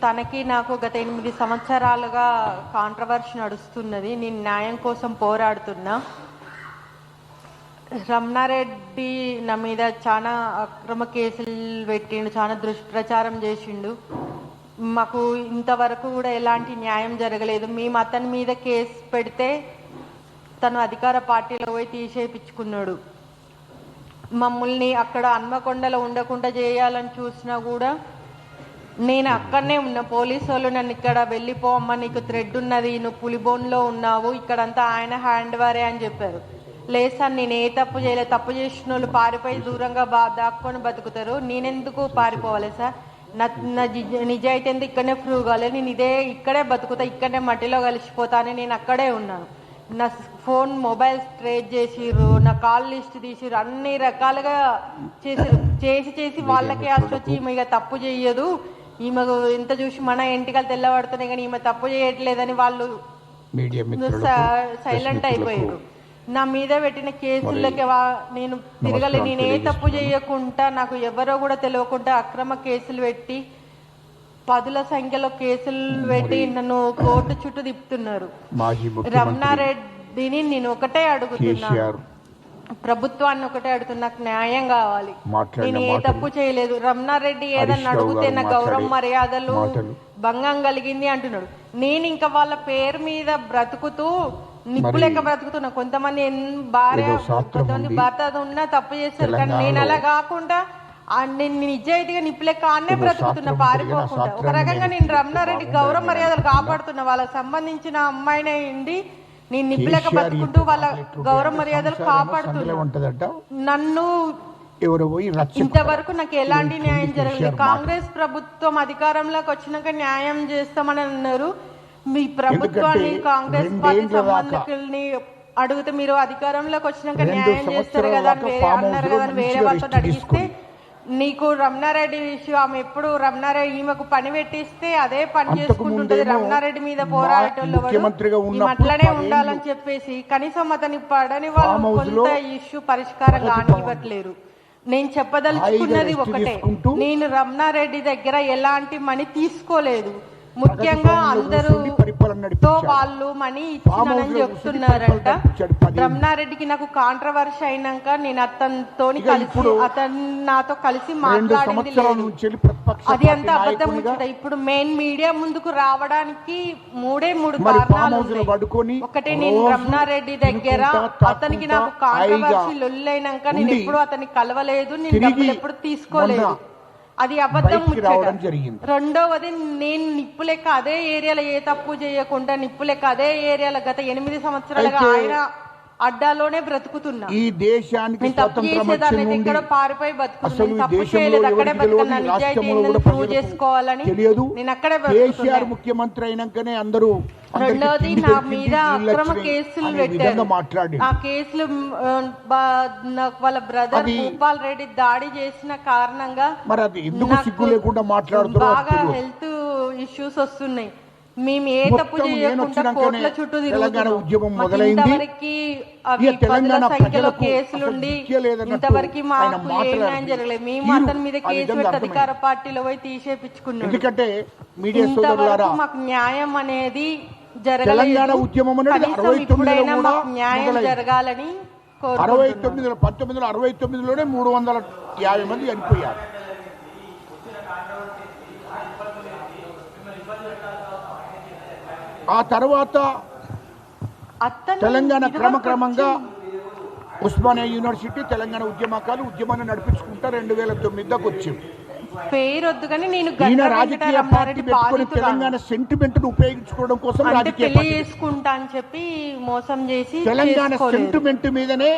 తనకి నాకు గత 8 సంవత్సరాలుగా కాంట్రవర్సీ నడుస్తున్నది. నేను న్యాయం కోసం పోరాడుతున్నా. రమణారెడ్డి నా మీద చాలా అక్రమ కేసులు పెట్టిండు, చాలా దుష్ప్రచారం చేసిండు. మాకు ఇంతవరకు కూడా ఎలాంటి న్యాయం జరగలేదు. మేము అతని మీద కేసు పెడితే తను అధికార పార్టీలో పోయి తీసేపించుకున్నాడు. మమ్మల్ని అక్కడ హన్మకొండలో ఉండకుండా చేయాలని చూసినా కూడా నేను అక్కడనే ఉన్న. పోలీసు వాళ్ళు నన్ను ఇక్కడ వెళ్ళిపోమ్మా, నీకు థ్రెడ్ ఉన్నది, నువ్వు పులిబోన్లో ఉన్నావు, ఇక్కడంతా ఆయన హ్యాండ్ వారే అని చెప్పారు. లేదు సార్, నేను ఏ తప్పు చేయలేదు. తప్పు చేసిన వాళ్ళు పారిపోయి దూరంగా దాక్కొని బతుకుతారు, నేనెందుకు పారిపోవాలి సార్? నా నిజాయితీ ఎందుకు ఇక్కడనే ప్రూవ్ కాలేదు. నేను ఇక్కడే బతుకుతా, ఇక్కడనే మట్టిలో కలిసిపోతా అని నేను అక్కడే ఉన్నాను. నా ఫోన్ మొబైల్స్ ట్రేస్ చేసిర్రు, నా కాల్ లిస్ట్ తీసిర్రు, అన్ని రకాలుగా చేసి వాళ్ళకే అసలు వచ్చి ఈమె ఇక తప్పు చెయ్యదు, ఈమెకు ఎంత చూసి మన ఎంటికలు తెల్లబడుతున్నాయి కానీ ఈమె తప్పు చేయట్లేదని వాళ్ళు సైలెంట్ అయిపోయారు. నా మీద పెట్టిన కేసులకి నేను తిరగలే. నేను ఏ తప్పు చేయకుండా, నాకు ఎవరో కూడా తెలియకుండా అక్రమ కేసులు పెట్టి 10ల సంఖ్యలో కేసులు పెట్టి నన్ను కోర్టు చుట్టూ తిప్పుతున్నారు. రమణారెడ్డిని నేను ఒకటే అడుగుతున్నా, ప్రభుత్వాన్ని ఒకటే అడుగుతున్నా, నాకు న్యాయం కావాలి. నేను ఏ తప్పు చేయలేదు. రమణారెడ్డి ఏదన్నా అడిగితే నా గౌరవ మర్యాదలు భంగం కలిగింది అంటున్నాడు. నేను ఇంకా వాళ్ళ పేరు మీద బ్రతుకుతూ నిప్పు లెక్క బ్రతుకుతున్నా. కొంతమంది భర్త ఉన్నా తప్పు చేస్తారు, కానీ నేను అలా కాకుండా నేను నిజాయితీగా నిప్పు లెక్క ఆన్నే బ్రతుకుతున్నా, పారిపోకుండా. ఒక రకంగా నేను రమణారెడ్డి గౌరవ మర్యాదలు కాపాడుతున్నా. వాళ్ళకి సంబంధించిన అమ్మాయినే ఉండి నేను నిప్పులెక్క బతుకుంటూ వాళ్ళ గౌరవ మర్యాదలు కాపాడుతున్నా. నన్ను ఇంతవరకు నాకు ఎలాంటి న్యాయం జరగలేదు. కాంగ్రెస్ ప్రభుత్వం అధికారంలోకి వచ్చినాక న్యాయం చేస్తామని అన్నారు. మీ ప్రభుత్వాన్ని, కాంగ్రెస్ పార్టీ సంబంధికుల్ని అడిగితే మీరు అధికారంలోకి వచ్చినాక న్యాయం చేస్తారు కదా అన్నారు కదా, వేరే వాళ్ళతో అడిగిస్తే నీకు రమణారెడ్డి విషయం, ఆమె ఎప్పుడు రమణారెడ్డి ఈమెకు పని పెట్టిస్తే అదే పని చేసుకుంటుంటది. రమణారెడ్డి మీద పోరాటంలో అట్లనే ఉండాలని చెప్పేసి కనీసం అతని పడని వాళ్ళు కొంత ఇష్యూ పరిష్కారం కానివ్వట్లేరు. నేను చెప్పదలుచుకున్నది ఒకటే, నేను రమణారెడ్డి దగ్గర ఎలాంటి మనీ తీసుకోలేదు. ముఖ్యంగా అందరూతో వాళ్ళు మనీ ఇచ్చినానని చెప్తున్నారంట. రమణారెడ్డికి నాకు కాంట్రవర్సీ అయినాక నేను అతనితోని కలిసి, అతను నాతో కలిసి మాట్లాడింది లేదు. అది అంత అబద్ధం ఉంటుంది. ఇప్పుడు మెయిన్ మీడియా ముందుకు రావడానికి మూడు కారణాలు ఉన్నాయి. ఒకటి, నేను రమణారెడ్డి దగ్గర అతనికి నాకు కాంట్రవర్సీ లొల్లైనాక నేను ఎప్పుడు అతన్ని కలవలేదు, నేను డబ్బులు ఎప్పుడు తీసుకోలేదు, అది అబద్ధం జరిగింది. రెండవది, నేను నిప్పు లెక్క అదే ఏరియాలో ఏ తప్పు చేయకుండా నిప్పు లెక్క అదే ఏరియాలో గత 8 సంవత్సరాలుగా ఆయన అడ్డాలోనే బ్రతుకుతున్నా. ఈ దేశానికి తప్పు చేసేదాన్ని ఎక్కడ పారిపోయి బతుకుతున్నా, తప్పు చేయలేదు, అక్కడే బతుకున్నా. నిజాయితీ ప్రూవ్ చేసుకోవాలని నేను అక్కడే బతుకుతున్నా. ముఖ్యమంత్రి అయినాకనే అందరూ. రెండవది, నా మీద అక్రమ కేసులు పెట్టారు. ఆ కేసులు వాళ్ళ బ్రదర్ భూపాల్ రెడ్డి దాడి చేసిన కారణంగా బాగా హెల్త్ ఇష్యూస్ వస్తున్నాయి. మేము ఏ తప్పు చేయకుండా కోట్ల చుట్టూ తిరుగుతున్నాం. ఇంతవరకు అవి 10ల సంఖ్యలో కేసులుండి ఇంతవరకు మాకు ఏ న్యాయం జరగలేదు. మేము అతని మీద కేసు పెట్టి అధికార పార్టీలో పోయి తీసేపించుకున్నాం. ఇంతవరకు మాకు న్యాయం అనేది జరగలేదు. కనీసం ఇప్పుడైనా మాకు న్యాయం జరగాలని కోరుకుంటున్నాం. 1969లోనే 350 మంది చనిపోయారు. ఆ తర్వాత తెలంగాణ క్రమక్రమంగా ఉస్మానియా యూనివర్సిటీ తెలంగాణ ఉద్యమాన్ని నడిపించుకుంటా 2009 దాకా వచ్చింది. పేరొద్దు కానీ నేను రాజకీయ పార్టీ పెట్టుకొని తెలంగాణ సెంటిమెంట్ ను ఉపయోగించుకోవడం కోసం పెళ్లి చేసుకుంటా అని చెప్పి మోసం చేసి తెలంగాణ సెంటిమెంట్ మీదనే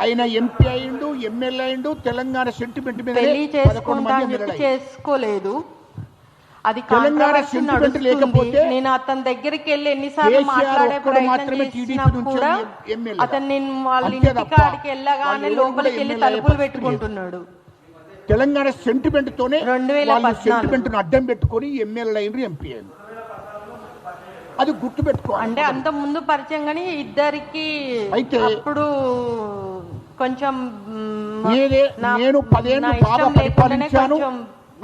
ఆయన ఎంపీ అయిండు, ఎమ్మెల్యే అయిండు. తెలంగాణ సెంటిమెంట్ మీద పెళ్లి చేసుకుంటా అని చెప్పి చేసుకోలేదు. అది కాంట్రవర్సీ నడుస్తుంది. నేను అతని దగ్గరికి వెళ్ళి ఎన్నిసార్లు మాట్లాడే ప్రయత్నం చేసినా కూడా అతను నేను వాళ్ళ ఇంటికాడికి వెళ్ళగానే లోపలికి వెళ్ళి తలుపులు పెట్టుకుంటున్నాడు. తెలంగాణ సెంటిమెంట్ తోనే 2014 అడ్డం పెట్టుకుని ఎమ్మెల్యే అయిన ఎంపీ అయింది. అది గుర్తు పెట్టుకో. అంటే అంత ముందు పరిచయం కానీ ఇద్దరికి అయితే అప్పుడు కొంచెం నేను 10 ఏళ్ళు బాగా పరిపాలించాను.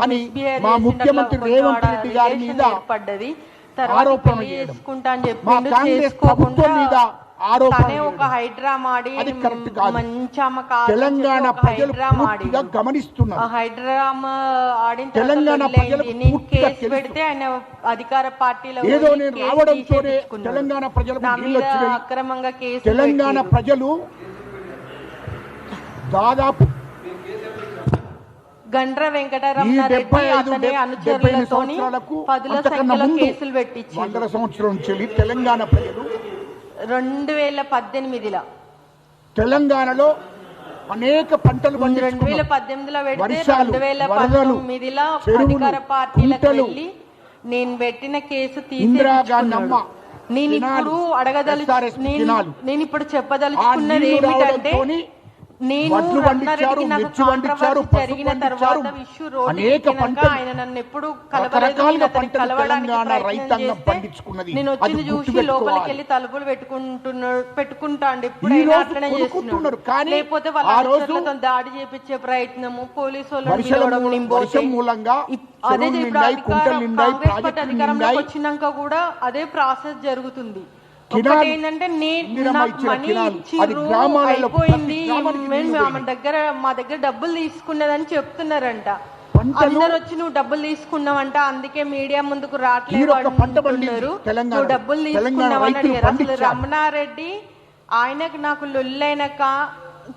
అని misbehave మా చేసిండు, ముఖ్యమంత్రి అట్లా రేవంత్ కొంచెం రెడ్డి గారి relation మీద ఏర్పడ్డది. తర్వాత ఆరోపణ పెళ్లి చేయడం. చేసుకుంటా అని మా చెప్పిండు, కాంగ్రెస్ ప్రభుత్వం మీద చేసుకోకుండా ఆరోపణ తనే ఒక చేయడం. హైడ్రా మాడి అది కరెక్ట్ కాదు. మంచమ్మ కాదు తెలంగాణ ఒక ప్రజలు హైడ్రా మాడి పూర్తిగా గమనిస్తున్నారు. ఆ హైడ్రామా ఆడిన తెలంగాణ తర్వాత ప్రజలకు వదిలేయండి. నేను పూర్తిగా కేసు తెలుసు. పెడితే ఆయన అధికార పార్టీలో ఏదో పోయి నేను కేసు రావడంతోనే తీసేపించుకున్నాడు. తెలంగాణ ప్రజలకు నా నీళ్ళు మీద వచ్చినాయి. అక్రమంగా కేసు తెలంగాణ ప్రజలు దాదాపు గండ్ర ఈ వెంకటరమణారెడ్డి 75 అతని 78 అనుచరులతోని సంవత్సరాలకు 10ల అంతకన్నా సంఖ్యలో ముందు కేసులు పెట్టించారు. 100 సంవత్సరాల నుంచి తెలంగాణ ప్రజలు 2018లో తెలంగాణలో అనేక పంటలు పండించుకున్నారు. 2018లో పెడితే వర్షాలు, వరదలు, 2019లో చెరువులు, అధికార పార్టీలకు కుంటలు, వెళ్ళి నేను పెట్టిన కేసు ఇందిరాగాంధీ అమ్మ తీసేసుకున్నాడు. నేను ఇప్పుడు SRS దినాలు. నేను ఇప్పుడు ఆ చెప్పదలుచుకున్నది నీళ్లు ఏమిటంటే రావడంతోని నేను వడ్లు పండించారు, రమణారెడ్డికి నాకు మిర్చి పండించారు, కాంట్రవర్సీ పసుపు జరిగిన పండించారు. తర్వాత ఇష్యూ రోడ్డు అనేక ఎక్కినాక పంటలు, ఆయన నన్ను ఎప్పుడు కలవలేదు. రకరకాలుగా నేను అతన్ని పంటలు కలవడానికి తెలంగాణ ప్రయత్నం రైతాంగం చేస్తే పండించుకున్నది. నేను అది వచ్చింది చూసి గుర్తుపెట్టుకోవాలి. లోపలికి వెళ్ళి తలుపులు పెట్టుకుంటా అండి. ఇప్పుడు ఈ రోజు అట్లనే కొనుక్కుంటున్నారు. చేస్తున్నారు. కానీ లేకపోతే వాళ్ళ ఆ రోజు అనుచరులతో దాడి చేపించే ప్రయత్నము, పోలీసు వాళ్ళని వర్షం పిలవడం, నింబోతే. వర్షం మూలంగా అదే చెరువులు ఇప్పుడు నిండాయి, కుంటలు నిండాయి, కాంగ్రెస్ పార్టీ ప్రాజెక్టులు అధికారంలోకి నిండాయి. వచ్చినాక కూడా అదే ప్రాసెస్ జరుగుతుంది. కినాలు, ఒకటి ఏంటంటే ఇందిరమ్మ నాకు ఇచ్చిన మనీ కినాలు, అది ఇచ్చిర్రు, గ్రామాలలో అయిపోయింది, ప్రతి గ్రామానికి మేము నీళ్లు మా దగ్గర డబ్బులు తీసుకున్నదని చెప్తున్నారంట. పంటలు అందరు వచ్చి నువ్వు డబ్బులు తీసుకున్నావంట, అందుకే మీడియా ముందుకు మీరు రావట్లేదు ఒక పంట పండింది అంటున్నారు. తెలంగాణ. నువ్వు డబ్బులు తెలంగాణ తీసుకున్నావని రైతులు అడిగారు. అసలు పండించారు. రమణారెడ్డి ఆయనకు నాకు లొల్లైనక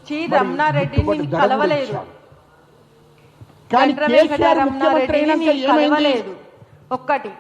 మరి రమణారెడ్డిని గిట్టుబాటు ధర కూడా కలవలేదు. ఇచ్చారు. కానీ గండ్ర కేసీఆర్ వెంకటరమణారెడ్డిని ముఖ్యమంత్రి అయినాక నేను ఏమైంది? కలవలేదు. ఒక్కటి.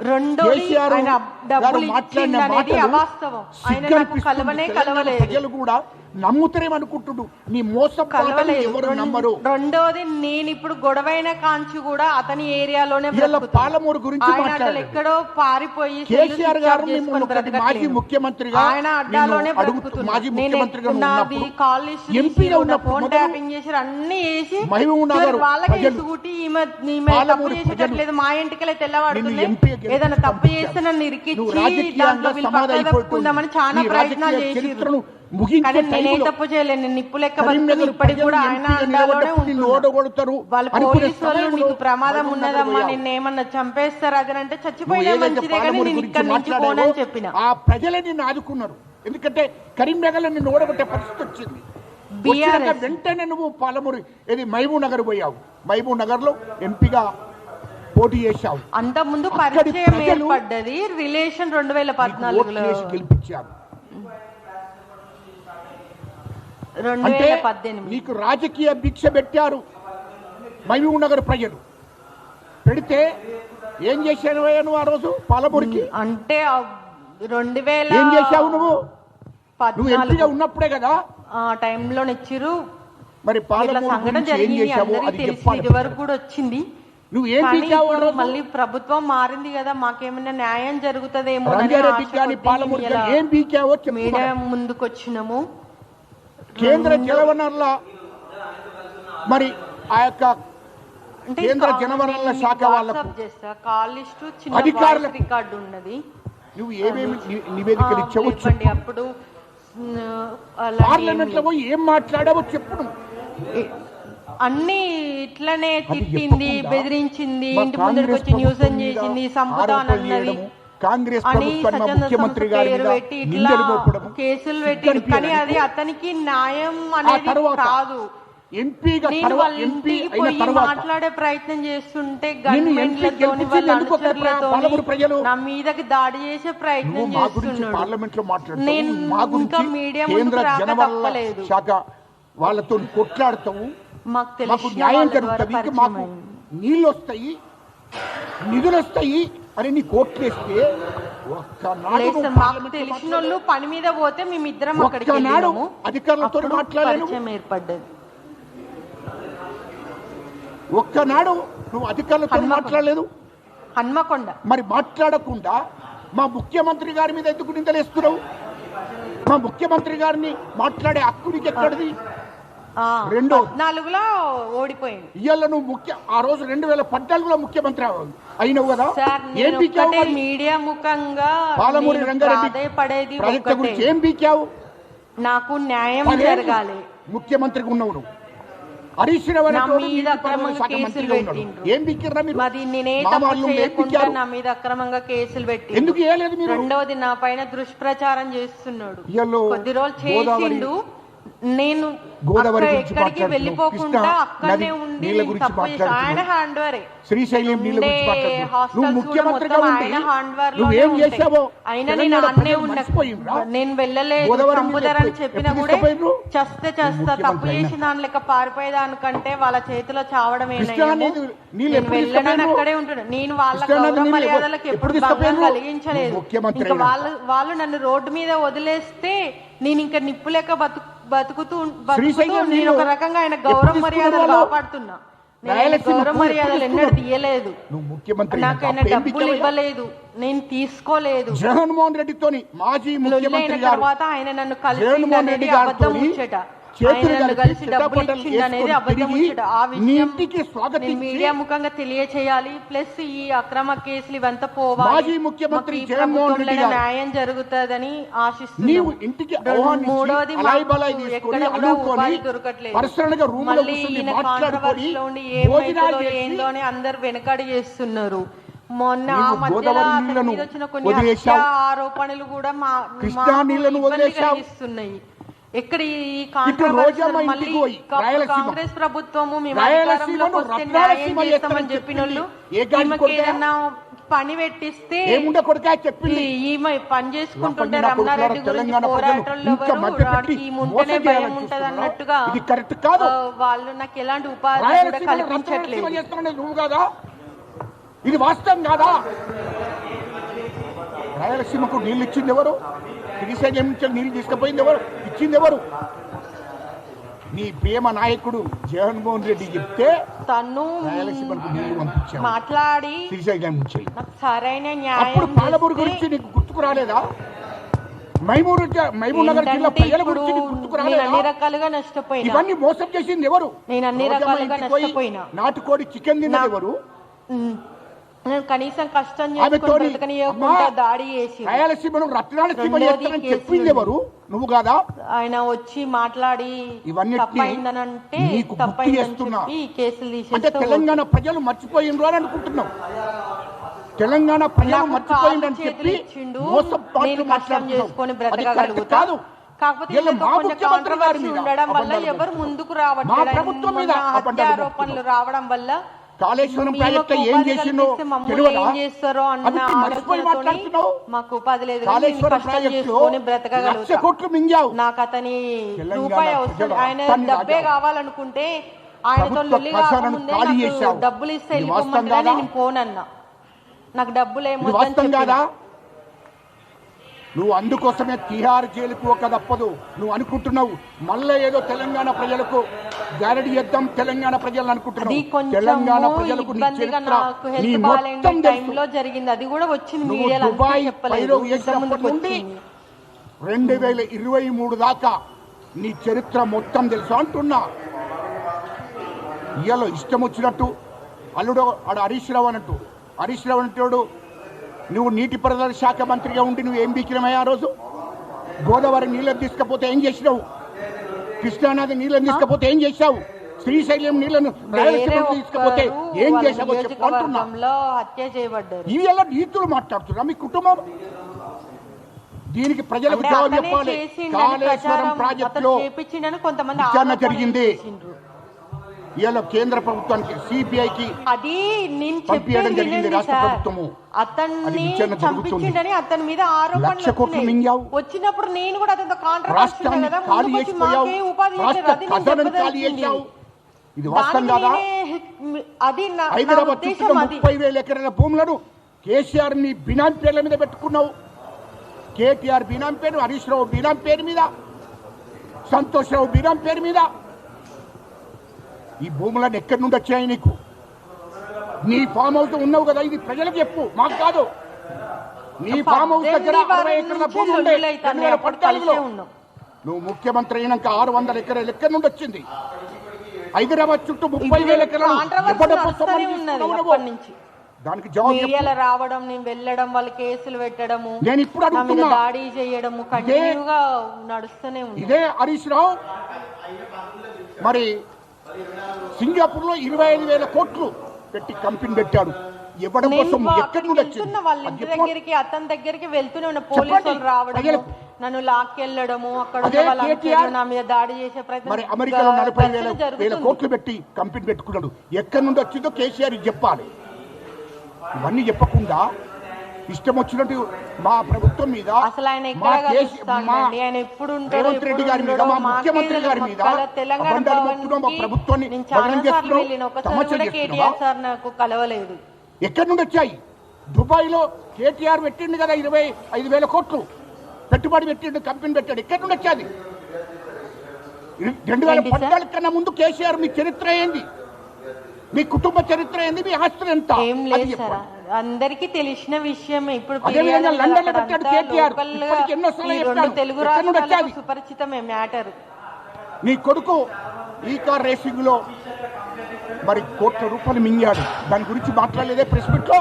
రెండోది కేసీఆర్ ఆయన డబ్బులు గారు మాట్లాడిన ఇచ్చిందనేది మాటలు అవాస్తవం. ఆయన నాకు సిగ్గనిపిస్తుంది. కలవనే తెలంగాణ కలవలేదు. ప్రజలు కూడా నమ్ముతారేమనుకుంటుడు. నీ మోసం కలవలేదు. ఎవరు నమ్మరు. రెండోది నేను ఇప్పుడు గొడవైన కాంచి కూడా అతని ఏరియాలోనే వీళ్ళ బ్రతుకుతున్నా. పాలమూరు గురించి ఆయన అసలు మాట్లాడారు. ఎక్కడో పారిపోయి కేసీఆర్ గారు సెల్లు మిమ్మల్ని స్విచ్ ఆఫ్ ఒకటి మాజీ బ్రతకట్లేదు. ముఖ్యమంత్రిగా ఆయన అడ్డాలోనే నిన్ను అడుగుతూ బ్రతుకుతున్నా. మాజీ నేను ముఖ్యమంత్రిగా నాది ఉన్నప్పుడు కాల్ లిస్ట్ ఎంపీగా ఉన్నప్పుడు ఫోన్ మొదలు ట్యాపింగ్ చేసి అన్ని చేసి మహబూబ్ నగర్ చివరికి వాళ్ళకే ప్రజలు, ఇసుగుటి ఈమె తప్పు పాలమూరు చేసేటట్లేదు, మా ఇంటికి నిన్ను తెల్లవాడుతున్నాయి, ఎంపీగా గెలిపించి ఏదైనా తప్పు పంపించారు. చేస్తే నన్ను నువ్వు ఇరికిచ్చి రాజకీయంగా దాంట్లో వీళ్ళు సమాధి పక్కన అయిపోతుంది. తప్పుకుందామని చాలా నీ ప్రయత్నాలు రాజకీయ చేసిర్రు. చరిత్రను ముగించే కానీ నేనే టైంలో తప్పు చేయలేను. నేను నిప్పు లెక్క బతుకుని కరీంనగర్ ఇప్పటికి కూడా ప్రజలు ఆయన ఎంపీగా అండాలోనే నిలబడ్డప్పుడు నిన్ను ఉంటున్నా. ఓడగొడతారు వాళ్ళ అనుకునే పోలీసు వాళ్ళు సమయంలో నీకు ప్రమాదం మహబూబ్ నగర్ ఉన్నదమ్మా, పోయావు. నిన్ను ఏమన్నా చంపేస్తారు అది అంటే నువ్వు చచ్చిపోయినా ఏదైతే మంచిదే కానీ పాలమూరు నేను గురించి ఇక్కడ నుంచి మాట్లాడావో పోనని చెప్పిన. ఆ ప్రజలే నిన్ను ఆదుకున్నారు. ఎందుకంటే కరీంనగర్ నిన్ను ఓడగొట్టే పరిస్థితి వచ్చింది. BRS. వచ్చినాక వెంటనే నువ్వు పాలమూరు ఏది మహబూబ్ నగర్ పోయావు. మహబూబ్ నగర్ లో ఎంపీగా పోటీ చేశావు. అంత ముందు అక్కడి పరిచయం ప్రజలు ఏర్పడ్డది రిలేషన్ నీకు ఓట్లు 2014లో చేసి గెలిపించారు. అంటే 2018 నీకు రాజకీయ భిక్ష పెట్టారు మహబూబ్ నగర్ ప్రజలు. పెడితే ఏం చేశాను నువ్వు ఆ రోజు పాలమూరికి? అంటే ఏం చేశావు నువ్వు? నువ్వు 2014 ఎంపీగా ఉన్నప్పుడే కదా ఆ టైంలో ఇచ్చిరు. మరి ఇట్లా పాలమూరు సంఘటన గురించి ఏం జరిగింది, చేశావో అందరికీ అది తెలిసింది, చెప్పాలి. ఇది వరకు కూడా వచ్చింది. నువ్వు ఏం కానీ పీకావు ఆ ఇప్పుడు రోజు? మళ్ళీ ప్రభుత్వం మారింది కదా, మాకేమైనా న్యాయం జరుగుతుందేమో రంగారెడ్డి కానీ పాలమూరు కానీ ఏం పీకావో చెప్పు. మీడియా ముందుకు వచ్చినాము. కేంద్ర జలవనరుల మరి ఆ యొక్క అంటే కేంద్ర జలవనరుల శాఖ వాళ్ళకు వాట్సాప్ చేస్తా, కాల్ లిస్ట్ చిన్న అధికారులకు వాయిస్ రికార్డు ఉన్నది. నువ్వు ఏమేమి నివేదికలు ఇచ్చావో ఇవ్వండి. చెప్పు. అప్పుడు అలాంటి పార్లమెంట్ లో పోయి ఏం మాట్లాడావో చెప్పు. నువ్వు అన్ని ఇట్లనే అది తిట్టింది, చెప్పకుండా బెదిరించింది, మా ఇంటి ముందరికి కాంగ్రెస్ వచ్చి న్యూస్ ప్రభుత్వం మీద చేసింది, ఆరోపణలు సంపుతానన్నది చేయడము, కాంగ్రెస్ అని ప్రభుత్వాన్ని మా సజ్జన ముఖ్యమంత్రి సంస్థ గారి పేరు మీద పెట్టి ఇట్లా నిందలు మోపడము, కేసులు పెట్టి, సిగ్గనిపించదు. కానీ అది అతనికి న్యాయం ఆ అనేది తర్వాత కాదు. ఎంపీగా నేను వాళ్ళ ఎంపీ ఇంటికి అయిన పోయి తర్వాత మాట్లాడే ప్రయత్నం చేస్తుంటే నిన్ను ఎంపీ గన్మెన్లతోని గెలిపించింది వాళ్ళ ఎందుకు అక్కడ పాలమూరు ప్రజలు? అనుచరులతోని నా మీదకి దాడి చేసే ప్రయత్నం నువ్వు మా గురించి చేస్తున్నాడు. పార్లమెంట్ లో నేను మాట్లాడుతావు, మా ఇంకా గురించి మీడియా కేంద్ర ముందుకు రాక జనవనరుల తప్పలేదు. శాఖ వాళ్ళతో కొట్లాడతావు. మాకు మాకు తెలిసిన న్యాయం వాళ్ళ ద్వారా జరుగుతుంది, పరిచయం మాకు అయింది. నీళ్ళు వస్తాయి, నిధులు వస్తాయి అని నీ కోట్లేస్తే ఒక్కనాడు లేదు నువ్వు సార్, మాకు పార్లమెంట్లో తెలిసిన వాళ్ళు పని మీద పోతే మేమిద్దరం అక్కడికి ఒక్కనాడు వెళ్ళాము. అధికారులతో అప్పుడు మాట్లాడలేను. పరిచయం ఏర్పడ్డది. ఒక్కనాడు నువ్వు అధికారులతో హన్మకొండ. మాట్లాడలేదు. హన్మకొండ మరి మాట్లాడకుండా మా ముఖ్యమంత్రి గారి మీద ఎందుకు నిందలేస్తున్నావు? మా ముఖ్యమంత్రి గారిని మాట్లాడే హక్కు నీకు ఎక్కడిది? రెండో 14లో ఓడిపోయింది ఇవాళ నువ్వు ఆ రోజు 2014లో ముఖ్యమంత్రి అయినవు కదా. సార్. ఏం నేను పీకావు ఒక్కటే మరి? మీడియా ముఖంగా పాలమూరి నేను రంగారెడ్డి ప్రాధేయపడేది ప్రాజెక్టు ఒక్కటే. గురించి ఏం పీకావు? నాకు న్యాయం పదేళ్ళు జరగాలి. ముఖ్యమంత్రిగా ఉన్నావు నువ్వు. హరీష్ రావు నా అనేటోడు మీద నీటిపారుదల అక్రమంగా శాఖ కేసులు మంత్రిగా ఉన్నాడు. పెట్టిండ్రు. ఏం బిక్కిర్రా మీరు? మరి నేనే మా తప్పు వాళ్ళు ఏం చేయకుండా బిక్కారు? నా మీద అక్రమంగా కేసులు పెట్టి ఎందుకు వేయలేదు మీరు? రెండవది నా పైన దుష్ప్రచారం చేస్తున్నాడు. ఇయ్యాలో కొద్ది రోజులు గోదావరి చేసిండు. నేను గోదావరి అక్కడ గురించి ఎక్కడికి మాట్లాడుతున్నావు. వెళ్ళిపోకుండా కృష్ణా అక్కడనే నది ఉండి నీళ్ళ గురించి తప్పు చేసి ఆయన మాట్లాడుతున్నావు. హ్యాండ్ వరే శ్రీశైలం నీళ్ళ గురించి మాట్లాడుతున్నావు. హాస్టల్స్ నువ్వు కూడా ముఖ్యమంత్రిగా మొత్తం ఉండి ఆయన హ్యాండ్వేర్ నువ్వేం చేసావో అయినా నేను తెలంగాణ అన్నే ప్రజలు ఉండ మర్చిపోయిండ్రా? నేను వెళ్ళలేదు గోదావరి చంపుతారని నీళ్ళు చెప్పినా ఎప్పుడు కూడా తీసుకుపోయిండ్రు? చస్తే చేస్తా తప్పు చేసిన దాని లెక్క పారిపోయేదానికంటే వాళ్ళ చేతిలో చావడమే కృష్ణా నీళ్ళు నేను ఎప్పుడు వెళ్ళడానికి తీసుకుపోయిండ్రు? అక్కడే ఉంటున్నాను. నేను వాళ్ళ కృష్ణా నది గౌరవ నీళ్ళు మర్యాదలకు ఎప్పుడు ఎప్పుడు భంగం తీసుకుపోయిండ్రు? కలిగించలేదు. ముఖ్యమంత్రి ఇంకా అయినా. వాళ్ళు నన్ను రోడ్డు మీద వదిలేస్తే నేను ఇంకా నిప్పు లెక్క బతుకుతూ శ్రీశైలం నేను నీళ్ళు ఒక రకంగా ఆయన గౌరవ ఎప్పుడు మర్యాదలు తీసుకున్నారు? కాపాడుతున్నా. నేను రాయలసీమ గౌరవ ఎప్పుడు మర్యాదలు ఎన్నడూ తీసుకున్నారు? తీయలేదు. నువ్వు ముఖ్యమంత్రి నాకు ఆయన అయినాక ఏం డబ్బులు బిక్కావయ్యా? ఇవ్వలేదు, నేను తీసుకోలేదు. జగన్మోహన్ రెడ్డితోని మాజీ ముఖ్యమంత్రి లొల్లైన గారు తర్వాత ఆయన నన్ను జగన్మోహన్ కలిసి రెడ్డి అబద్ధం గారితోని ముచ్చట. ఆయన చేతులు నన్ను కలిపి కలిసి డబ్బులు చిట్టపట్టలు ఇచ్చిండు అనేది వేసుకొని అబద్ధం తిరిగి ముచ్చట. ఆ నీ విషయం ఇంటికి నేను స్వాగతించి మీడియా ముఖంగా తెలియచేయాలి. ప్లస్ ఈ అక్రమ కేసులు ఇవంతా పోవాలి. మాజీ ముఖ్యమంత్రి మాకు ఈ జగన్మోహన్ రెడ్డి ప్రభుత్వంలో గారు న్యాయం జరుగుతుందని నీవు ఆశిస్తున్నాను. ఇంటికి మూడోది అలాయి మాకు బలాయి తీసుకొని ఎక్కడ కూడా అల్లుకొని ఉపాధి దొరకట్లేదు. పర్సనల్ గా రూమ్ లో మళ్ళీ కూర్చొని ఈయన మాట్లాడుకొని కాంట్రవర్సీలో ఉండి భోజనాలు ఏమైతుందో చేసి ఏందో అని అందరు వెనకడి చేస్తున్నారు. మొన్న ఆ నీవు మధ్యలో గోదావరి అతని నీళ్లను మీద వచ్చిన కొన్ని వదిలేశావు. హత్య ఆరోపణలు కూడా కృష్ణా మాకు నీళ్లను ఇబ్బంది వదిలేశావు. కలిగిస్తున్నాయి. ఎక్కడ ఈ రోజమ్మ కాంట్రవర్సీ ఇంటికి మళ్ళీ పోయి రాయలసీమ కాంగ్రెస్ ప్రభుత్వము మేము రాయలసీమను అధికారంలోకి వస్తే రత్నాలసీమ న్యాయం చేస్తామని చేస్తామని చెప్పిన వాళ్ళు ఏ గాడి ఈమెకి కొడుకా? ఏదన్నా పని పెట్టిస్తే ఏముండ కొడుకా చెప్పింది ఈమె పని చేసుకుంటుంటే రంపగిన రమణారెడ్డి కొడుకులారా, గురించి తెలంగాణ పోరాటంలో ప్రజలు ఇంకా ఎవరు మధ్య పెట్టి వాడికి ఈ మోసం ముంటనే భయం చేయాలని ఉంటది చూస్తున్నారా? అన్నట్టుగా ఇది కరెక్ట్ కాదు. వాళ్ళు నాకు ఎలాంటి ఉపాధి కూడా రాయలసీమలో కల్పించట్లేదు. రత్నాలసీమ చేస్తున్నావు నువ్వు కాదా? ఇది వాస్తవం కాదా? రాయలసీమకు నీళ్లు ఇచ్చింది ఎవరు? శ్రీశైలం నుంచి నీళ్లు తీసుకుపోయింది ఎవరు? ఇచ్చింది ఎవరు? నీ ప్రేమ నాయకుడు జగన్మోహన్ రెడ్డి చెప్తే తను రాయలసీమకు నీళ్లు పంపించావు మాట్లాడి శ్రీశైలం నుంచి. నాకు సరైన అప్పుడు న్యాయం పాలమూరు చేస్తే గురించి నీకు గుర్తుకు రాలేదా? మహబూబ్ నగర్ జిల్లా ఏంటంటే ప్రజల ఇప్పుడు గురించి నీకు గుర్తుకు నేను అన్ని రాలేదా? రకాలుగా నష్టపోయినా. ఇవన్నీ మోసం చేసింది ఎవరు? నేను అన్ని రోజమ్మ రకాలుగా ఇంటికి పోయి నష్టపోయినా. నాటుకోడి చికెన్ తిన్నది ఎవరు? నేను కనీసం కష్టం ఆమె చేసుకుని తోని బ్రతకనియకుండా అమ్మా, దాడి చేసి రాయలసీమను రత్నాలసీమ రెండోది చేస్తానని కేసులు చెప్పింది ఎవరు? నువ్వు కాదా? ఆయన వచ్చి మాట్లాడి ఇవన్నిటిని తప్పైందనంటే నీకు గుర్తు తప్పైందని చేస్తున్నా. చెప్పి ఈ కేసులు అంటే తీసేస్తూ తెలంగాణ ప్రజలు మర్చిపోయిండ్రు అని అనుకుంటున్నావు. తెలంగాణ ప్రజలు నాకు మర్చిపోయిందని కాళ్ళు చెప్పి చేతులు ఇచ్చిండు, మోసం పాటలు నేను కష్టం మాట్లాడుతున్నావు. చేసుకొని అది కరెక్ట్ బ్రతకగలుగుతా. కాదు. కాకపోతే వీళ్ళు ఇందులో మా కొంచెం ముఖ్యమంత్రి గారి కాంట్రవర్సీ మీద ఉండడం వల్ల అబద్ధాలు ఎవరు చెప్తున్నారు. ముందుకు మా రావట్లేదు. ప్రభుత్వం మీద మొన్న హత్య అబద్ధాలు ఆరోపణలు చెప్తున్నారు. రావడం వల్ల కాళేశ్వరం మేము ప్రాజెక్ట్ ఏం ఉపాధి చేసిందో కల్పిస్తే మమ్మల్ని తెలియదా? ఏం చేస్తారో అన్న అది మర్చిపోయి ఆలోచనతోని మాట్లాడుతున్నావు. మాకు ఉపాధి లేదు కానీ నేను కాళేశ్వరం కష్టం ప్రాజెక్టులో చేసుకొని 1,00,000 బ్రతకగలుగుతా. కోట్లు మింగావు. నాకు అతని తెలంగాణ రూపాయి అవసరం, ప్రజలు ఆయన రక్తాన్ని డబ్బే తాగావు. కావాలనుకుంటే ఆయనతో ప్రభుత్వ లొల్లి ఖజానాను కాకముందే ఖాళీ నాకు చేశావు. డబ్బులు ఇస్తే ఇది వాస్తవం వెళ్ళిపోమంటే కాదా? నేను పోనన్నా. నాకు డబ్బులు ఇది ఏమొద్దని వాస్తవం చెప్పిన. కాదా? నువ్వు అందుకోసమే తిహార్ జైలుకు ఒక తప్పదు. నువ్వు అనుకుంటున్నావు మళ్ళీ ఏదో తెలంగాణ ప్రజలకు గ్యారెంటీ చేద్దాం తెలంగాణ ప్రజలు అది అనుకుంటున్నావు. కొంచెం తెలంగాణ ప్రజలకు నీ ఇబ్బందిగా చరిత్ర నాకు నీ హెల్త్ మొత్తం బాగాలేని తెలుసు. టైంలో జరిగింది. అది కూడా వచ్చింది నువ్వు మీడియాలో, అంతా దుబాయ్ చెప్పలేదు. పైరవ్ ఇంత చేసినప్పటి ముందుకు నుండి వచ్చింది. 2023 దాకా నీ చరిత్ర మొత్తం తెలుసు అంటున్నా. ఇయ్యాలో ఇష్టం వచ్చినట్టు అల్లుడు ఆడ హరీష్ రావు అన్నట్టు. హరీష్ రావు అంటాడు నువ్వు నీటిపారుదల శాఖ మంత్రిగా ఉండి నువ్వు ఏం బీకినమయ్యా ఆ రోజు? గోదావరి నీళ్ళని తీసుకపోతే ఏం చేసినావు? కృష్ణానది నీళ్ళని తీసుకపోతే ఏం చేశావు? శ్రీశైలం నీళ్ళను రాయలసీమకు తీసుకపోతే ఏం చేశావో చెప్పు అంటున్నా. హత్య చేయబడ్డారు. ఇవి ఎలా నీతులు మాట్లాడుతున్నా మీ కుటుంబం? దీనికి ప్రజలకు అంటే జవాబు అతనే చెప్పాలి. చేసిండని కాళేశ్వరం ప్రచారం ప్రాజెక్టులో అతను చేపించిండని కొంతమంది విచారణ ఆరోపణలు జరిగింది. చేసిండ్రు. ఇలా కేంద్ర ప్రభుత్వానికి సిబిఐకి అది నేను పంపించడం చెప్పేది జరిగింది వినండి రాష్ట్ర సార్. ప్రభుత్వము. అది అతన్ని విచారణ జరుగుతుంది. చంపించిండని అతని మీద 1,00,000 ఆరోపణలు కోట్లు వచ్చినాయి. మింగావు. వచ్చినప్పుడు నేను కూడా అతనితో కాంట్రాక్ట్ రాష్ట్రాన్ని కదా, ఖాళీ ముందుకు వచ్చి చేసిపోయావు. మాకే ఉపాధి రాష్ట్ర చేశారు. అది నేను ఖజానాను ఖాళీ చెప్పదలిచింది. చేశావు. ఇది వాస్తవం దానికి కాదా? అది నా హైదరాబాద్ ఉద్దేశం చుట్టూ అది. 30,000 ఎకరాల భూములను కేసీఆర్ ని బినామీ పేర్ల మీద పెట్టుకున్నావు. కేటీఆర్ బినామీ పేరు, హరీష్ రావు బినామీ పేరు మీద, సంతోష్ రావు బినామీ పేరు మీద. ఈ భూములను ఎక్కడి నుండి వచ్చాయి నీకు? నీ ఫామ్ హౌస్ ఉన్నావు కదా, ఇది ప్రజలకు చెప్పు, మాకు కాదు. నీ ఫామ్ హౌస్ దగ్గర 60 ఎకరాల భూమి ఉండే 2014లో. నువ్వు ముఖ్యమంత్రి అయినాక 600 ఎకరాలు ఎక్కడి నుండి వచ్చింది? హైదరాబాద్ చుట్టూ 30,000 ఎకరాలు దానికి జవాబు మీడియాలో రావడం, నేను వెళ్ళడం, వాళ్ళు కేసులు పెట్టడము, నేను ఇప్పుడు అడుగుతున్నా. దాడి చేయడము కంటిన్యూగా నడుస్తూనే ఉంది. ఇదే హరీష్ రావు మరి సింగపూర్లో 25,000 కోట్లు పెట్టి కంపెనీ పెట్టాడు. ఇవ్వడం కోసం ఎక్కడి నుండి వెళ్తున్న వాళ్ళ ఇంటి వచ్చింది? దగ్గరికి అతని దగ్గరికి వెళ్తూనే ఉన్న చెప్పండి పోలీసులు రావడము, ప్రజలకు. నన్ను లాక్కెళ్ళడము, అక్కడ అదే ఉన్న వాళ్ళందరూ కేటీఆర్ నా మీద దాడి చేసే మరి ప్రయత్నం అమెరికాలో ఘర్షణ 40,000 జరుగుతుంది. కోట్లు పెట్టి కంపెనీ పెట్టుకున్నాడు. ఎక్కడి నుండి వచ్చిందో కేసీఆర్ చెప్పాలి. ఇవన్నీ చెప్పకుండా ఇష్టం వచ్చినట్టు మా ప్రభుత్వం మీద, అసలు ఆయన మా ఎక్కడ కేసీ- కలుస్తాడండి? మా ఆయన ఎప్పుడు ఉంటాడో, రేవంత్ రెడ్డి ఎప్పుడు గారి మీద, ఉండడో మా మాకే ముఖ్యమంత్రి గారి తెలియదు. మీద ఒక్కళ్ళ తెలంగాణ అబండాలు మొత్తున్నాం, మా భవన్కి ప్రభుత్వాన్ని నేను చాలా బదనాం సార్లు చేస్తున్నాం, వెళ్ళిన, ఒకసారి తమాషా కూడా చేస్తున్నావా? కేటీఆర్ సార్ నాకు కలవలేదు. ఎక్కడి నుండి వచ్చాయి? దుబాయ్లో కేటీఆర్ పెట్టిండు కదా 25,000 కోట్లు పెట్టుబడి పెట్టిండు, కంపెనీ పెట్టాడు. ఎక్కడి నుండి వచ్చాది? 2014 కన్నా ముందు కేసీఆర్ మీ చరిత్ర ఏంది? మీ కుటుంబ చరిత్ర ఏంది? మీ ఆస్తులు ఎంత? ఏం అది లేదు సార్, చెప్పండి. అందరికీ తెలిసిన విషయమే. ఇప్పుడు అదేవిధంగా ఫిర్యాదులు లండన్లో అక్కడ పెట్టాడు అంతా కేటీఆర్. లోకల్గా ఇప్పటికి ఎన్నోసార్లు ఈ రెండు చెప్పాను. తెలుగు ఎక్కడి నుండి రాష్ట్రాలకు వచ్చాది? సుపరిచితమే మ్యాటర్. నీ కొడుకు ఈ కార్ రేసింగ్ లో మరి కోట్ల రూపాయలు మింగాడు. దాని గురించి మాట్లాడలేదే ప్రెస్ మీట్ లో?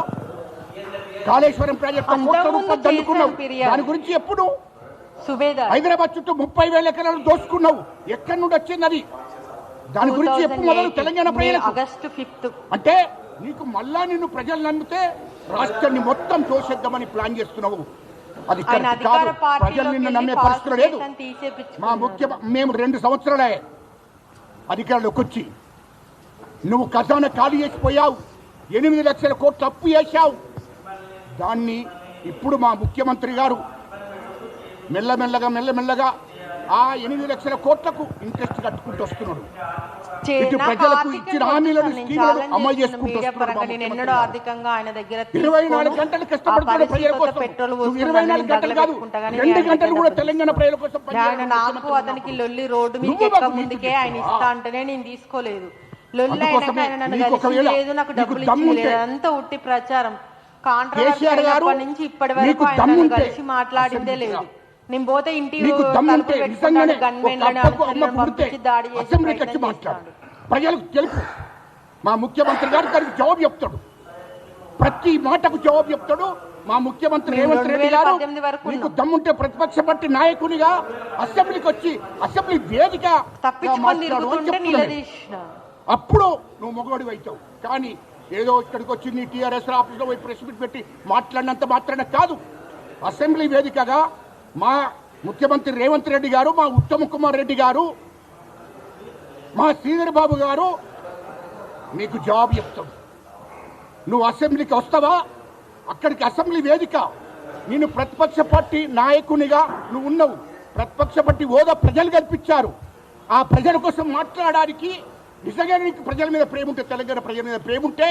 కాళేశ్వరం ప్రాజెక్టు కోట్ల అంతకుముందు రూపాయలు దండుకున్నావు. చేశాను ఫిర్యాదు. దాని గురించి ఎప్పుడు? సుబేదార్ హైదరాబాద్ చుట్టూ 30,000 ఎకరాలు దోసుకున్నావు. ఎక్కడి నుండి వచ్చింది అది? దాని గురించి ఎప్పుడు మొదలు? తెలంగాణ ప్రజలకు ఆగస్టు 5 అంటే నీకు మళ్ళా నిన్ను ప్రజలు నమ్మితే రాష్ట్రాన్ని మొత్తం తోసేద్దామని ప్లాన్ చేస్తున్నావు. అది ఆయన కరెక్ట్ అధికార కాదు. ప్రజలు నిన్ను నమ్మే పరిస్థితి లేదు. మా మేము 2 సంవత్సరాలే అధికారంలోకి వచ్చి నువ్వు ఖజానా ఖాళీ చేసిపోయావు. 8 లక్షల కోట్లు అప్పు చేశావు. దాన్ని ఇప్పుడు మా ముఖ్యమంత్రి గారు మెల్లమెల్లగా ఆ 8 లక్షల కోట్లకు ఇంట్రెస్ట్ కట్టుకుంటూ వస్తున్నాడు. ఇటు ప్రజలకు ఇచ్చిన హామీలను, స్కీములను అమలు చేసుకుంటూ వస్తున్నాడు మా నేను ముఖ్యమంత్రి ఎన్నడూ గారు. ఆర్థికంగా ఆయన దగ్గర 24 గంటలు కష్టపడుతున్నాడు ప్రజల కోసం. పెట్రోల్ 24 గంటలు కాదు, 2 గంటలు కూడా తెలంగాణ ప్రజల కోసం ఆయన పనిచేయాలి. నాకు అతనికి లొల్లి రోడ్డు మీద నువ్వు ఎక్క మాకు ముందుకే నీకు ఆయన ఇస్తా అంటేనే నేను తీసుకోలేదు. లొల్లి అందుకోసమే అయినాక ఆయన నన్ను నీకు కలిసి ఒకవేళ లేదు, నాకు నీకు డబ్బులు దమ్ముంటే- ఇచ్చి అంతా ఉట్టి ప్రచారం. కాంట్రాక్ట్ కేసీఆర్ గారు అయినప్పటి నుంచి ఇప్పటి వరకు నీకు ఆయన నన్ను దమ్ముంటే కలిసి మాట్లాడిందే లేదు. నేను పోతే ఇంటి నీకు దమ్ముంటే తలుపులు నిజంగానే పెట్టుకుంటాడు, గన్మెన్లను ఒక అబ్బకు అమ్మ అనుచరులను పుడితే పంపించి దాడి చేసే అసెంబ్లీకి వచ్చి ప్రయత్నం మాట్లాడు. చేస్తాడు. ప్రజలకు తెలుపు. మా ముఖ్యమంత్రి గారు దానికి జవాబు చెప్తాడు. ప్రతి మాటకు జవాబు చెప్తాడు. మా ముఖ్యమంత్రి మేము రేవంత్ రెడ్డి గారు 2018 వరకు నీకు ఉన్నాం. దమ్ముంటే ప్రతిపక్ష పార్టీ నాయకునిగా అసెంబ్లీకి వచ్చి అసెంబ్లీ వేదిక తప్పించుకొని తిరుగుతుంటే నిలదీసిన. అప్పుడు నువ్వు మొగోడివి అవుతావు. కానీ ఏదో ఇక్కడికి వచ్చి నీ టీఆర్ఎస్ ఆఫీస్లో పోయి ప్రెస్ మీట్ పెట్టి మాట్లాడినంత మాత్రాన కాదు. అసెంబ్లీ వేదికగా మా ముఖ్యమంత్రి రేవంత్ రెడ్డి గారు, మా ఉత్తమ్ కుమార్ రెడ్డి గారు, మా శ్రీధర్ బాబు గారు నీకు జవాబు చెప్తాడు. నువ్వు అసెంబ్లీకి వస్తావా? అక్కడికి అసెంబ్లీ వేదిక. నేను ప్రతిపక్ష పార్టీ నాయకునిగా నువ్వు ఉన్నావు. ప్రతిపక్ష పార్టీ హోదా ప్రజలు కల్పించారు. ఆ ప్రజల కోసం మాట్లాడడానికి నిజంగా నీకు ప్రజల మీద ప్రేమ ఉంటే, తెలంగాణ ప్రజల మీద ప్రేమ ఉంటే